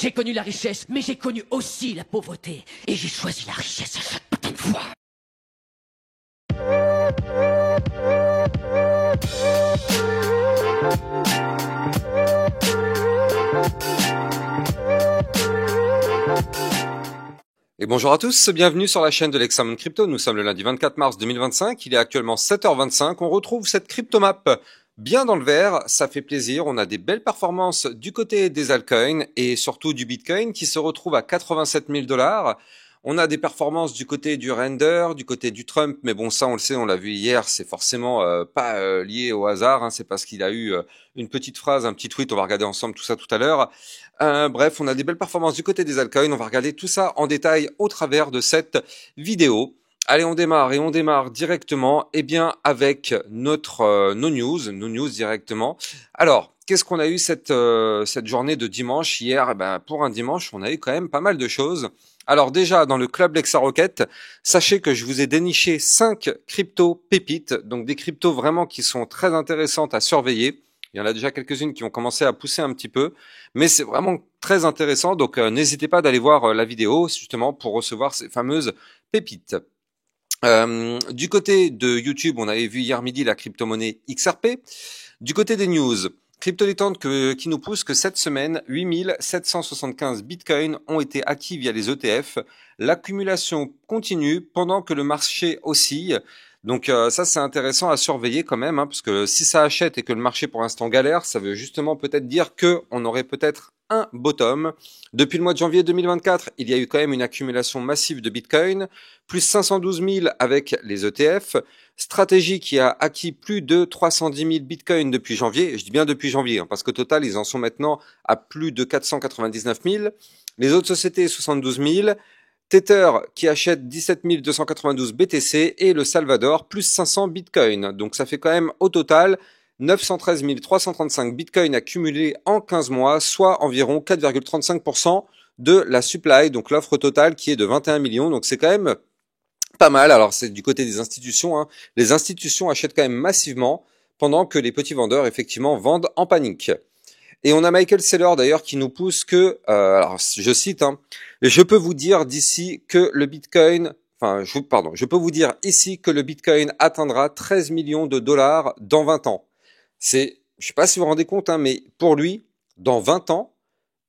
J'ai connu la richesse, mais j'ai connu aussi la pauvreté. Et j'ai choisi la richesse à chaque putain de fois. Et bonjour à tous, bienvenue sur la chaîne de l'Examen Crypto. Nous sommes le lundi 24 mars 2025, il est actuellement 7h25. On retrouve cette cryptomap bien dans le vert, ça fait plaisir. On a des belles performances du côté des altcoins et surtout du Bitcoin qui se retrouve à 87 000 $. On a des performances du côté du render, du côté du Trump, mais bon ça on le sait, on l'a vu hier, c'est forcément pas lié au hasard, hein, c'est parce qu'il a eu une petite phrase, un petit tweet, on va regarder ensemble tout ça tout à l'heure. Bref, on a des belles performances du côté des altcoins, on va regarder tout ça en détail au travers de cette vidéo. Allez, on démarre et on démarre directement avec nos news directement. Alors, qu'est-ce qu'on a eu cette journée de dimanche hier? Pour un dimanche, on a eu quand même pas mal de choses. Alors déjà, dans le club LexaRocket, sachez que je vous ai déniché 5 cryptos pépites, donc des cryptos vraiment qui sont très intéressantes à surveiller. Il y en a déjà quelques-unes qui ont commencé à pousser un petit peu, mais c'est vraiment très intéressant, donc n'hésitez pas d'aller voir la vidéo justement pour recevoir ces fameuses pépites. Du côté de YouTube, on avait vu hier midi la crypto-monnaie XRP. Du côté des news, CryptoDétente qui nous pousse que cette semaine, 8775 bitcoins ont été acquis via les ETF. L'accumulation continue pendant que le marché oscille. Donc ça c'est intéressant à surveiller quand même, hein, parce que si ça achète et que le marché pour l'instant galère, ça veut justement peut-être dire que on aurait peut-être un bottom. Depuis le mois de janvier 2024, il y a eu quand même une accumulation massive de Bitcoin, plus 512 000 avec les ETF. Stratégie qui a acquis plus de 310 000 Bitcoin depuis janvier. Je dis bien depuis janvier, hein, parce qu'au total, ils en sont maintenant à plus de 499 000. Les autres sociétés, 72 000. Tether qui achète 17 292 BTC et le Salvador plus 500 Bitcoin. Donc ça fait quand même au total 913 335 Bitcoin accumulés en 15 mois, soit environ 4,35% de la supply, donc l'offre totale qui est de 21 millions. Donc c'est quand même pas mal. Alors c'est du côté des institutions, hein. Les institutions achètent quand même massivement pendant que les petits vendeurs effectivement vendent en panique. Et on a Michael Saylor d'ailleurs qui nous pousse que, alors je cite, hein, je peux vous dire d'ici que le Bitcoin, je peux vous dire ici que le Bitcoin atteindra 13 millions de dollars dans 20 ans. Je sais pas si vous vous rendez compte, hein, mais pour lui, dans 20 ans,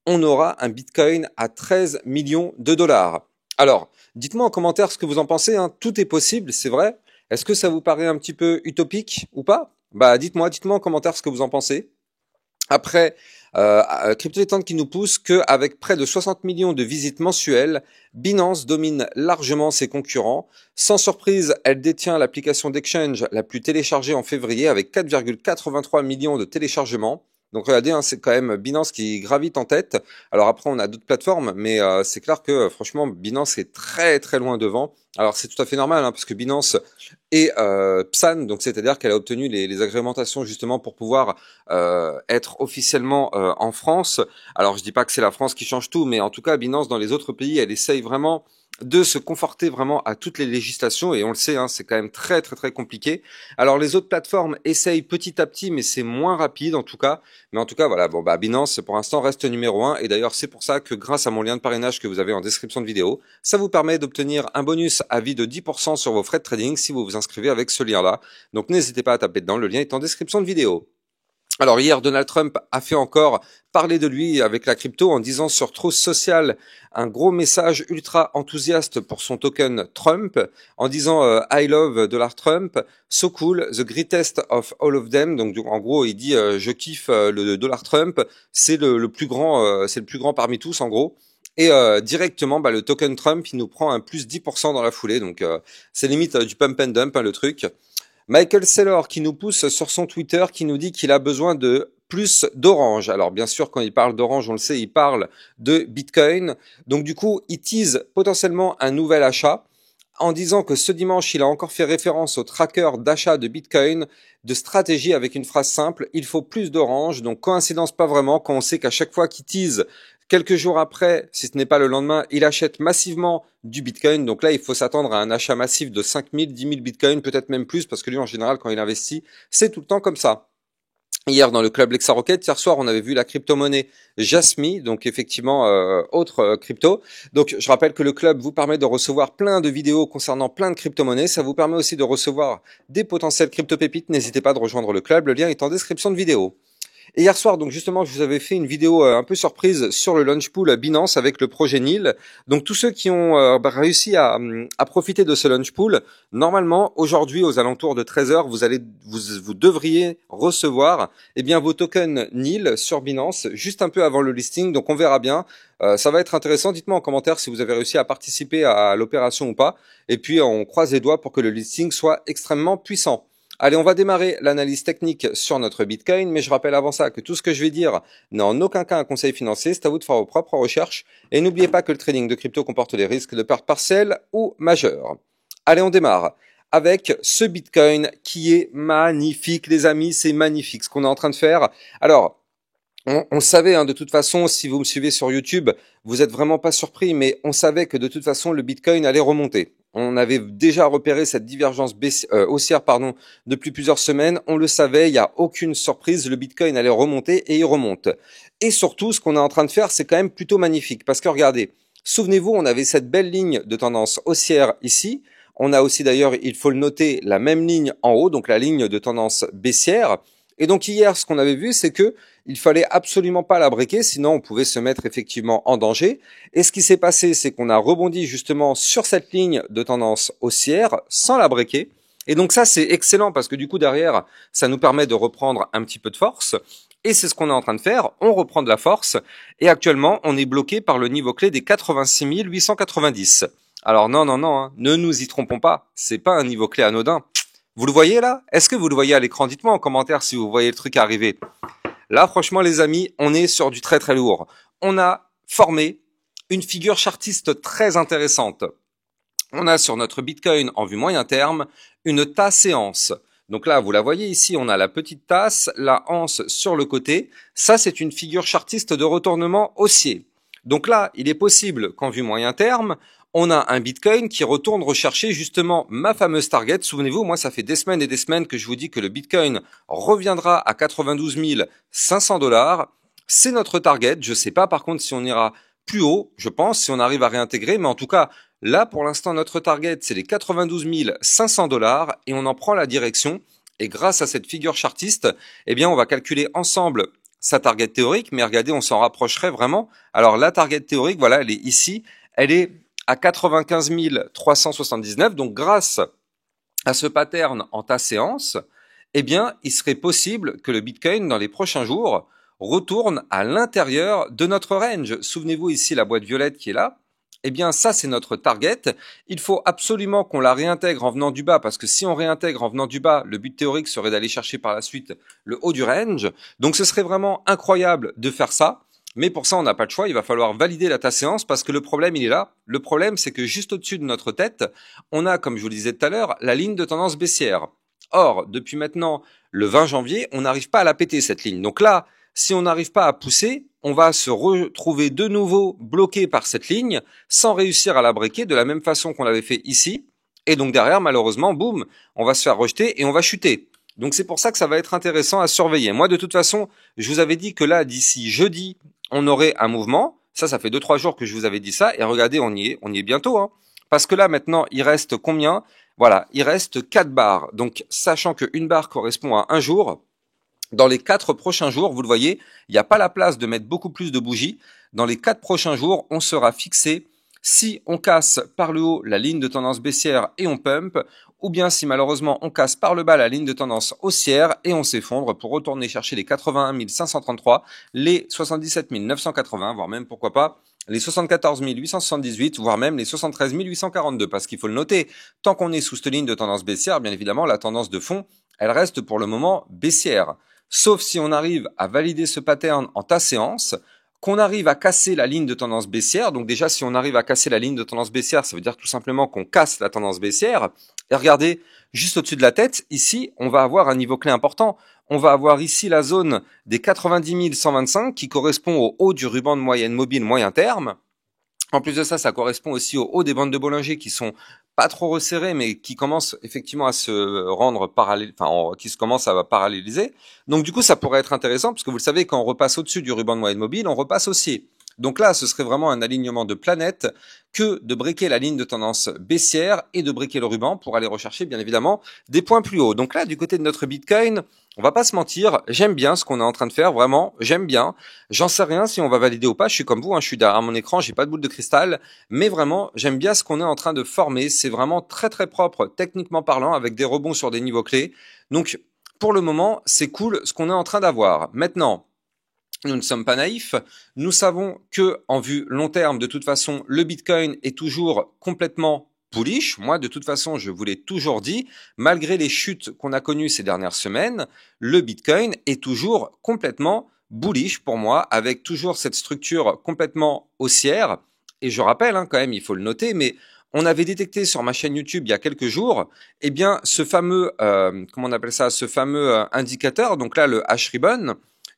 on aura un Bitcoin à 13 millions de dollars. Alors, dites-moi en commentaire ce que vous en pensez, hein. Tout est possible, c'est vrai. Est-ce que ça vous paraît un petit peu utopique ou pas? Dites-moi en commentaire ce que vous en pensez. Après, CryptoDétente qui nous pousse qu'avec près de 60 millions de visites mensuelles, Binance domine largement ses concurrents. Sans surprise, elle détient l'application d'exchange la plus téléchargée en février avec 4,83 millions de téléchargements. Donc regardez, hein, c'est quand même Binance qui gravite en tête. Alors après, on a d'autres plateformes, mais c'est clair que franchement, Binance est très très loin devant. Alors c'est tout à fait normal, hein, parce que Binance est PSAN, donc c'est-à-dire qu'elle a obtenu les agrémentations justement pour pouvoir être officiellement en France. Alors je dis pas que c'est la France qui change tout, mais en tout cas Binance dans les autres pays, elle essaye vraiment de se conforter vraiment à toutes les législations et on le sait, hein, c'est quand même très très très compliqué. Alors les autres plateformes essayent petit à petit, mais c'est moins rapide en tout cas. Mais en tout cas voilà, Binance pour l'instant reste numéro 1 et d'ailleurs c'est pour ça que grâce à mon lien de parrainage que vous avez en description de vidéo, ça vous permet d'obtenir un bonus à vie de 10% sur vos frais de trading si vous vous inscrivez avec ce lien-là. Donc n'hésitez pas à taper dedans, le lien est en description de vidéo. Alors hier, Donald Trump a fait encore parler de lui avec la crypto en disant sur Truth Social un gros message ultra enthousiaste pour son token Trump en disant I love Dollar Trump, so cool, the greatest of all of them. Donc en gros, il dit je kiffe le Dollar Trump, c'est le plus grand, c'est le plus grand parmi tous en gros. Et directement, le token Trump, il nous prend un plus 10% dans la foulée. Donc c'est limite du pump and dump, hein, le truc. Michael Saylor qui nous pousse sur son Twitter, qui nous dit qu'il a besoin de plus d'Orange. Alors bien sûr, quand il parle d'Orange, on le sait, il parle de Bitcoin. Donc du coup, il tease potentiellement un nouvel achat en disant que ce dimanche, il a encore fait référence au tracker d'achat de Bitcoin, de stratégie avec une phrase simple, il faut plus d'Orange. Donc coïncidence pas vraiment quand on sait qu'à chaque fois qu'il tease, quelques jours après, si ce n'est pas le lendemain, il achète massivement du Bitcoin. Donc là, il faut s'attendre à un achat massif de 5 000, 10 000 Bitcoin, peut-être même plus, parce que lui, en général, quand il investit, c'est tout le temps comme ça. hier dans le club Lexa Rocket. Hier soir, on avait vu la crypto-monnaie Jasmy, donc effectivement autre crypto. Donc je rappelle que le club vous permet de recevoir plein de vidéos concernant plein de crypto-monnaies. Ça vous permet aussi de recevoir des potentiels crypto-pépites. N'hésitez pas à rejoindre le club, le lien est en description de vidéo. Et hier soir, donc justement, je vous avais fait une vidéo un peu surprise sur le launch pool Binance avec le projet Nil. Donc tous ceux qui ont réussi à profiter de ce launch pool, normalement, aujourd'hui, aux alentours de 13 heures, vous devriez recevoir vos tokens Nil sur Binance juste un peu avant le listing. Donc on verra bien. Ça va être intéressant. Dites-moi en commentaire si vous avez réussi à participer à l'opération ou pas. Et puis on croise les doigts pour que le listing soit extrêmement puissant. Allez, on va démarrer l'analyse technique sur notre Bitcoin, mais je rappelle avant ça que tout ce que je vais dire n'est en aucun cas un conseil financier, c'est à vous de faire vos propres recherches. Et n'oubliez pas que le trading de crypto comporte des risques de perte partielle ou majeure. Allez, on démarre avec ce Bitcoin qui est magnifique, les amis, c'est magnifique ce qu'on est en train de faire. Alors, on savait, hein, de toute façon, si vous me suivez sur YouTube, vous êtes vraiment pas surpris, mais on savait que de toute façon, le Bitcoin allait remonter. On avait déjà repéré cette divergence haussière, depuis plusieurs semaines. On le savait, il n'y a aucune surprise, le Bitcoin allait remonter et il remonte. Et surtout, ce qu'on est en train de faire, c'est quand même plutôt magnifique. Parce que regardez, souvenez-vous, on avait cette belle ligne de tendance haussière ici. On a aussi d'ailleurs, il faut le noter, la même ligne en haut, donc la ligne de tendance baissière. Et donc hier, ce qu'on avait vu, c'est que il fallait absolument pas la breaker, sinon on pouvait se mettre effectivement en danger. Et ce qui s'est passé, c'est qu'on a rebondi justement sur cette ligne de tendance haussière sans la breaker. Et donc ça, c'est excellent parce que du coup derrière, ça nous permet de reprendre un petit peu de force. Et c'est ce qu'on est en train de faire. On reprend de la force. Et actuellement, on est bloqué par le niveau clé des 86 890. Alors non, hein, ne nous y trompons pas. C'est pas un niveau clé anodin. Vous le voyez là? Est-ce que vous le voyez à l'écran? Dites-moi en commentaire si vous voyez le truc arriver. Là, franchement, les amis, on est sur du très très lourd. On a formé une figure chartiste très intéressante. On a sur notre Bitcoin en vue moyen terme une tasse-séance. Donc là, vous la voyez ici, on a la petite tasse, la anse sur le côté. Ça, c'est une figure chartiste de retournement haussier. Donc là, il est possible qu'en vue moyen terme, on a un Bitcoin qui retourne rechercher justement ma fameuse target. Souvenez-vous, moi, ça fait des semaines et des semaines que je vous dis que le Bitcoin reviendra à 92 500 $. C'est notre target. Je sais pas, par contre, si on ira plus haut, je pense, si on arrive à réintégrer. Mais en tout cas, là, pour l'instant, notre target, c'est les 92 500 $ et on en prend la direction. Et grâce à cette figure chartiste, on va calculer ensemble sa target théorique. Mais regardez, on s'en rapprocherait vraiment. Alors, la target théorique, voilà, elle est ici. Elle est à 95 379. Donc, grâce à ce pattern en tasse-séance, il serait possible que le Bitcoin, dans les prochains jours, retourne à l'intérieur de notre range. Souvenez-vous ici la boîte violette qui est là. Ça, c'est notre target. Il faut absolument qu'on la réintègre en venant du bas, parce que si on réintègre en venant du bas, le but théorique serait d'aller chercher par la suite le haut du range. Donc, ce serait vraiment incroyable de faire ça. Mais pour ça, on n'a pas de choix. Il va falloir valider la tasse-séance parce que le problème, il est là. Le problème, c'est que juste au-dessus de notre tête, on a, comme je vous le disais tout à l'heure, la ligne de tendance baissière. Or, depuis maintenant le 20 janvier, on n'arrive pas à la péter, cette ligne. Donc là, si on n'arrive pas à pousser, on va se retrouver de nouveau bloqué par cette ligne sans réussir à la breaker de la même façon qu'on l'avait fait ici. Et donc derrière, malheureusement, boum, on va se faire rejeter et on va chuter. Donc c'est pour ça que ça va être intéressant à surveiller. Moi, de toute façon, je vous avais dit que là, d'ici jeudi, on aurait un mouvement. Ça fait 2-3 jours que je vous avais dit ça. Et regardez, on y est bientôt, hein. Parce que là, maintenant, il reste combien? Voilà, il reste 4 barres. Donc, sachant qu'une barre correspond à un jour, dans les 4 prochains jours, vous le voyez, il n'y a pas la place de mettre beaucoup plus de bougies. Dans les 4 prochains jours, on sera fixé si on casse par le haut la ligne de tendance baissière et on pump, ou bien si malheureusement on casse par le bas la ligne de tendance haussière et on s'effondre pour retourner chercher les 81 533, les 77 980, voire même pourquoi pas les 74 878, voire même les 73 842, parce qu'il faut le noter, tant qu'on est sous cette ligne de tendance baissière, bien évidemment, la tendance de fond, elle reste pour le moment baissière. Sauf si on arrive à valider ce pattern en tasse-séance, qu'on arrive à casser la ligne de tendance baissière. Donc déjà, si on arrive à casser la ligne de tendance baissière, ça veut dire tout simplement qu'on casse la tendance baissière. Et regardez, juste au-dessus de la tête, ici, on va avoir un niveau clé important. On va avoir ici la zone des 90 125 qui correspond au haut du ruban de moyenne mobile moyen terme. En plus de ça, ça correspond aussi au haut des bandes de Bollinger qui sont pas trop resserrées, mais qui commencent effectivement à se rendre parallèles, qui se commencent à paralléliser. Donc du coup, ça pourrait être intéressant, parce que vous le savez, quand on repasse au-dessus du ruban de moyenne mobile, on repasse haussier. Donc là, ce serait vraiment un alignement de planètes que de briquer la ligne de tendance baissière et de briquer le ruban pour aller rechercher, bien évidemment, des points plus hauts. Donc là, du côté de notre Bitcoin, on va pas se mentir, j'aime bien ce qu'on est en train de faire, vraiment, j'aime bien. J'en sais rien si on va valider ou pas, je suis comme vous, je suis derrière mon écran, j'ai pas de boule de cristal, mais vraiment, j'aime bien ce qu'on est en train de former. C'est vraiment très très propre, techniquement parlant, avec des rebonds sur des niveaux clés. Donc, pour le moment, c'est cool ce qu'on est en train d'avoir. Maintenant, nous ne sommes pas naïfs. Nous savons que, en vue long terme, de toute façon, le Bitcoin est toujours complètement bullish. Moi, de toute façon, je vous l'ai toujours dit, malgré les chutes qu'on a connues ces dernières semaines, le Bitcoin est toujours complètement bullish pour moi, avec toujours cette structure complètement haussière. Et je rappelle, quand même, il faut le noter, mais on avait détecté sur ma chaîne YouTube il y a quelques jours, eh bien, ce fameux, comment on appelle ça, ce fameux indicateur, donc là, le H-ribbon,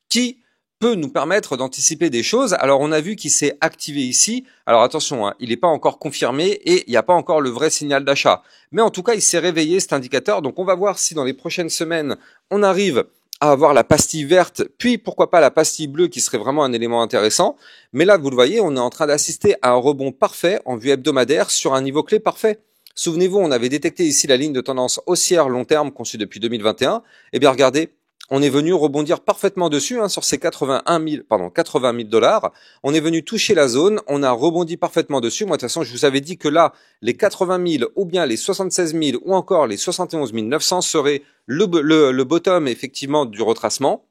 qui peut nous permettre d'anticiper des choses. Alors, on a vu qu'il s'est activé ici. Alors, attention, il n'est pas encore confirmé et il n'y a pas encore le vrai signal d'achat. Mais en tout cas, il s'est réveillé, cet indicateur. Donc, on va voir si dans les prochaines semaines, on arrive à avoir la pastille verte, puis pourquoi pas la pastille bleue qui serait vraiment un élément intéressant. Mais là, vous le voyez, on est en train d'assister à un rebond parfait en vue hebdomadaire sur un niveau clé parfait. Souvenez-vous, on avait détecté ici la ligne de tendance haussière long terme conçue depuis 2021. Eh bien, regardez, on est venu rebondir parfaitement dessus, sur ces 80 000 dollars. On est venu toucher la zone, on a rebondi parfaitement dessus. Moi, de toute façon, je vous avais dit que là, les 80 000 ou bien les 76 000 ou encore les 71 900 seraient le bottom, effectivement, du retracement.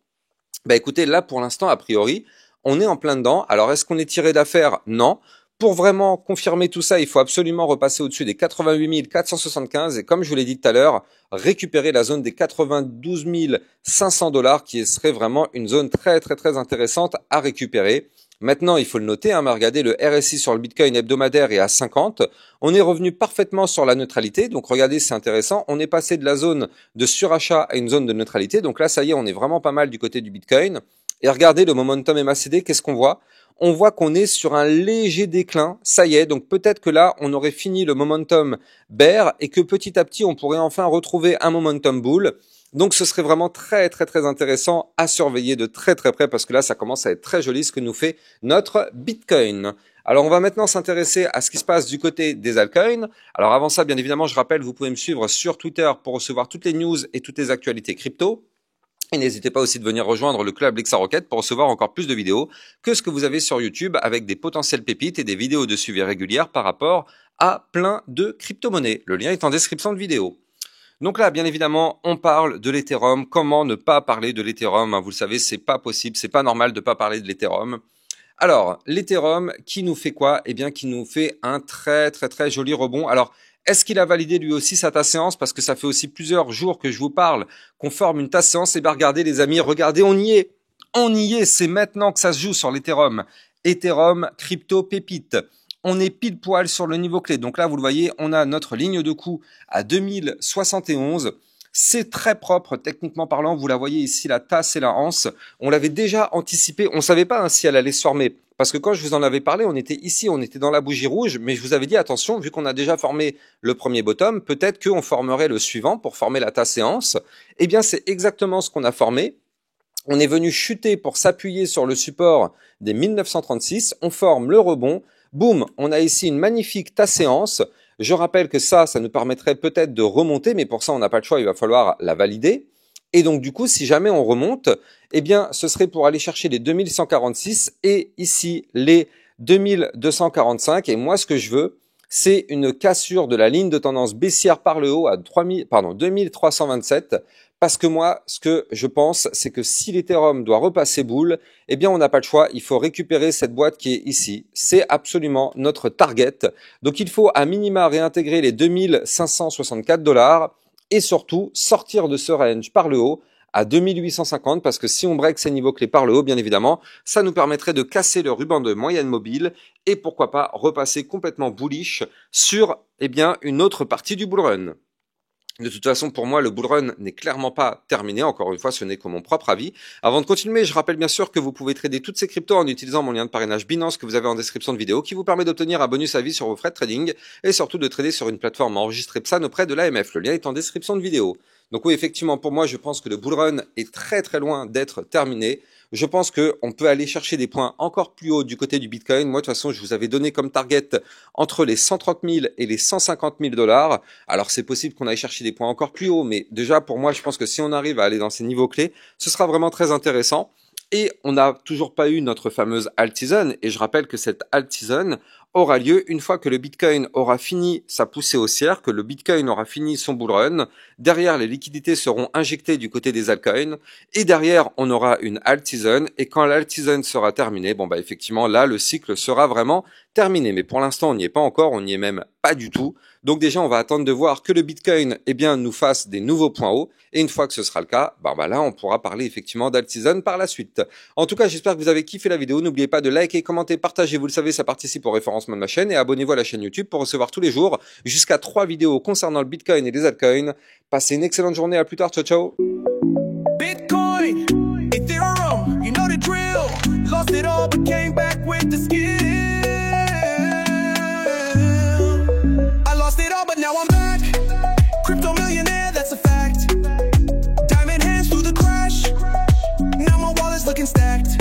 Bah, écoutez, là, pour l'instant, a priori, on est en plein dedans. Alors, est-ce qu'on est tiré d'affaire? Non. Pour vraiment confirmer tout ça, il faut absolument repasser au-dessus des 88 475 et comme je vous l'ai dit tout à l'heure, récupérer la zone des 92 500 dollars qui serait vraiment une zone très très très intéressante à récupérer. Maintenant, il faut le noter, mais regardez, le RSI sur le Bitcoin hebdomadaire est à 50. On est revenu parfaitement sur la neutralité. Donc regardez, c'est intéressant. On est passé de la zone de surachat à une zone de neutralité. Donc là, ça y est, on est vraiment pas mal du côté du Bitcoin. Et regardez le momentum MACD, qu'est-ce qu'on voit? On voit qu'on est sur un léger déclin, ça y est, donc peut-être que là, on aurait fini le momentum bear et que petit à petit, on pourrait enfin retrouver un momentum bull. Donc ce serait vraiment très très très intéressant à surveiller de très très près parce que là, ça commence à être très joli ce que nous fait notre Bitcoin. Alors on va maintenant s'intéresser à ce qui se passe du côté des altcoins. Alors avant ça, bien évidemment, je rappelle, vous pouvez me suivre sur Twitter pour recevoir toutes les news et toutes les actualités crypto. Et n'hésitez pas aussi de venir rejoindre le club Lexa Rocket pour recevoir encore plus de vidéos que ce que vous avez sur YouTube avec des potentielles pépites et des vidéos de suivi régulières par rapport à plein de crypto-monnaies. Le lien est en description de vidéo. Donc là, bien évidemment, on parle de l'Ethereum. Comment ne pas parler de l'Ethereum? Vous le savez, c'est pas possible, c'est pas normal de pas parler de l'Ethereum. Alors, l'Ethereum, qui nous fait quoi? Eh bien, qui nous fait un très très très joli rebond. Alors, est-ce qu'il a validé lui aussi sa tasse séance? Parce que ça fait aussi plusieurs jours que je vous parle qu'on forme une tasse séance. Et bien regardez les amis, regardez, on y est. On y est, c'est maintenant que ça se joue sur l'Ethereum. Ethereum, crypto, pépite. On est pile poil sur le niveau clé. Donc là, vous le voyez, on a notre ligne de coup à 2071. C'est très propre, techniquement parlant. Vous la voyez ici, la tasse et la anse. On l'avait déjà anticipé. On ne savait pas si elle allait se former. Parce que quand je vous en avais parlé, on était ici, on était dans la bougie rouge. Mais je vous avais dit, attention, vu qu'on a déjà formé le premier bottom, peut-être qu'on formerait le suivant pour former la tasse et anse. Eh bien, c'est exactement ce qu'on a formé. On est venu chuter pour s'appuyer sur le support des 1936. On forme le rebond. Boum, on a ici une magnifique tasse et anse. Je rappelle que ça nous permettrait peut-être de remonter, mais pour ça, on n'a pas le choix, il va falloir la valider. Et donc, du coup, si jamais on remonte, eh bien, ce serait pour aller chercher les 2146 et ici, les 2245. Et moi, ce que je veux, c'est une cassure de la ligne de tendance baissière par le haut à 2327. Parce que moi, ce que je pense, c'est que si l'Ethereum doit repasser boule, eh bien, on n'a pas le choix. Il faut récupérer cette boîte qui est ici. C'est absolument notre target. Donc, il faut à minima réintégrer les 2564 dollars et surtout sortir de ce range par le haut à 2850 parce que si on break ces niveaux clés par le haut, bien évidemment, ça nous permettrait de casser le ruban de moyenne mobile et pourquoi pas repasser complètement bullish sur, eh bien, une autre partie du bull run. De toute façon, pour moi, le bull run n'est clairement pas terminé. Encore une fois, ce n'est que mon propre avis. Avant de continuer, je rappelle bien sûr que vous pouvez trader toutes ces cryptos en utilisant mon lien de parrainage Binance que vous avez en description de vidéo, qui vous permet d'obtenir un bonus à vie sur vos frais de trading et surtout de trader sur une plateforme enregistrée PSAN auprès de l'AMF. Le lien est en description de vidéo. Donc oui, effectivement, pour moi, je pense que le bull run est très très loin d'être terminé. Je pense qu'on peut aller chercher des points encore plus hauts du côté du Bitcoin. Moi, de toute façon, je vous avais donné comme target entre les 130 000 et les 150 000 $. Alors, c'est possible qu'on aille chercher des points encore plus hauts, mais déjà, pour moi, je pense que si on arrive à aller dans ces niveaux clés, ce sera vraiment très intéressant. Et on n'a toujours pas eu notre fameuse alt season. Et je rappelle que cette alt season aura lieu une fois que le Bitcoin aura fini sa poussée haussière, que le Bitcoin aura fini son bull run. Derrière, les liquidités seront injectées du côté des altcoins. Et derrière, on aura une alt season. Et quand l'alt season sera terminée, bon bah effectivement, là, le cycle sera vraiment terminé. Mais pour l'instant, on n'y est pas encore, on n'y est même pas du tout. Donc déjà, on va attendre de voir que le Bitcoin, eh bien, nous fasse des nouveaux points hauts. Et une fois que ce sera le cas, bah là, on pourra parler effectivement d'alt season par la suite. En tout cas, j'espère que vous avez kiffé la vidéo. N'oubliez pas de liker, commenter, partager. Vous le savez, ça participe au référencement de ma chaîne. Et abonnez-vous à la chaîne YouTube pour recevoir tous les jours jusqu'à 3 vidéos concernant le Bitcoin et les altcoins. Passez une excellente journée. À plus tard. Ciao, ciao. Bitcoin, Ethereum, you know the drill. Lost it all but came back with the skill. I lost it all but now I'm back. Crypto millionaire, that's a fact. Diamond hands through the crash. Now my wallet's looking stacked.